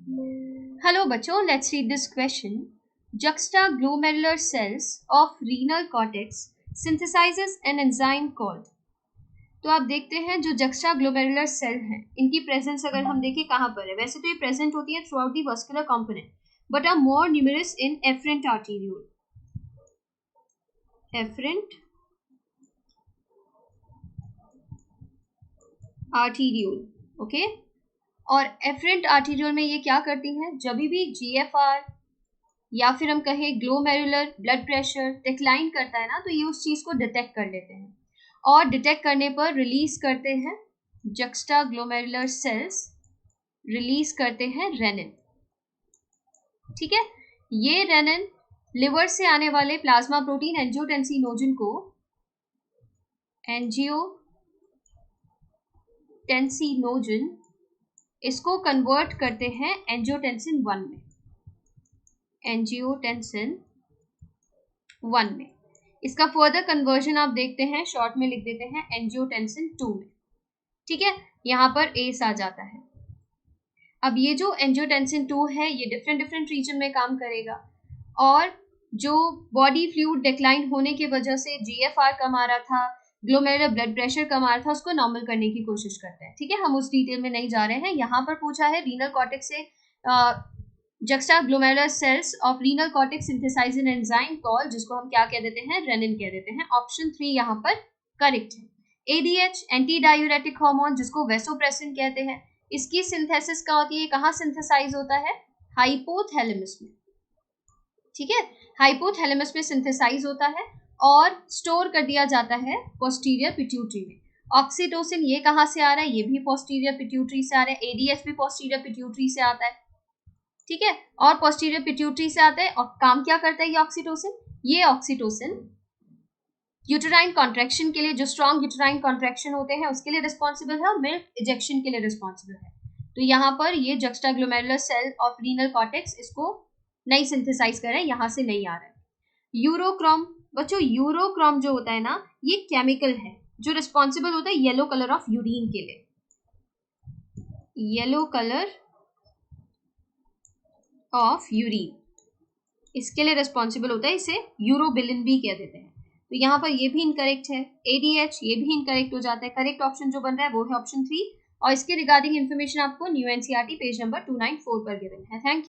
Hello बच्चों, let's read this question. Juxtaglomerular cells of renal cortex synthesizes an enzyme called. तो आप देखते हैं जो juxtaglomerular सेल हैं, इनकी प्रेजेंस अगर हम देखें कहाँ पर है, वैसे तो ये प्रेजेंट होती है throughout the vascular component, but are more numerous in efferent arteriole. Efferent arteriole, okay. और एफरेंट आर्टेरियोल में ये क्या करती हैं, जब भी जीएफआर या फिर हम कहें ग्लोमेरुलर ब्लड प्रेशर डिक्लाइन करता है ना, तो ये उस चीज को डिटेक्ट कर लेते हैं और डिटेक्ट करने पर रिलीज करते हैं जुक्स्टाग्लोमेरुलर सेल्स, रिलीज करते हैं रेनिन. ठीक है, ये रेनिन लिवर से आने वाले प्लाज्मा प्रोटीन एंजियोटेंसिनोजन को इसको कन्वर्ट करते हैं एंजियोटेंसिन 1 में. एंजियोटेंसिन 1 में इसका फर्दर कन्वर्जन आप देखते हैं, शॉर्ट में लिख देते हैं एंजियोटेंसिन 2 में. ठीक है, यहाँ पर एस आ जाता है. अब ये जो एंजियोटेंसिन 2 है ये डिफरेंट रीजन में काम करेगा, और जो बॉडी फ्लूइड डिक्लाइन होने की वजह से जीएफआर कम आ रहा था, ग्लोमेरुलर ब्लड प्रेशर कम आ रहा था, उसको नॉर्मल करने की कोशिश करते हैं. ठीक है, हम उस डिटेल में नहीं जा रहे हैं. यहाँ पर पूछा है रीनल कॉर्टेक्स से juxtaglomerular cells of renal cortex synthesize an enzyme called, जिसको हम क्या कह देते हैं, रेनिन कह देते हैं. ऑप्शन 3 यहाँ पर करेक्ट है. ADH एंटी डायूरेटिक हार्मोन, जिसको वेसोप्रेसिन कहते हैं, इसकी सिंथेसिस कहाँ होती है, कहाँ सिंथेसाइज होता है, हाइपोथैलेमस में. ठीक है, हाइपोथैलेमस में सिंथेसाइज होता है और स्टोर कर दिया जाता है पोस्टीरियर पिट्यूटरी में. ऑक्सीटोसिन ये कहाँ से आ रहा है, ये भी पोस्टीरियर पिट्यूटरी से आ रहा है. ADH भी पोस्टीरियर पिट्यूटरी से आता है. ठीक है, और पोस्टीरियर पिट्यूटरी से आता है. और काम क्या करता है ये ऑक्सीटोसिन, यूटेराइन कॉन्ट्रैक्शन के लिए, जो स्ट्रॉन्ग यूटेराइन कॉन्ट्रैक्शन होते हैं उसके लिए रिस्पॉन्सिबल है, और मिल्क इजेक्शन के लिए रिस्पॉन्सिबल है. तो यहाँ पर ये जुक्स्टाग्लोमेरुलर सेल ऑफ रीनल कॉर्टेक्स इसको नहीं सिंथेसाइज कर रहे हैं, यहाँ से नहीं आ रहा है. यूरोक्रोम बच्चों, यूरोक्रोम जो होता है ना, ये केमिकल है जो रिस्पॉन्सिबल होता है येलो कलर ऑफ यूरिन के लिए. येलो कलर ऑफ यूरिन इसके लिए रिस्पॉन्सिबल होता है, इसे यूरोबिलिन भी कह देते हैं. तो यहाँ पर ये भी इनकरेक्ट है. ADH ये भी इनकरेक्ट हो जाता है. करेक्ट ऑप्शन जो बन रहा है वो है ऑप्शन 3, और इसके रिगार्डिंग इन्फॉर्मेशन आपको न्यू एनसीईआरटी पेज नंबर 294 पर गिवन है. Thank you.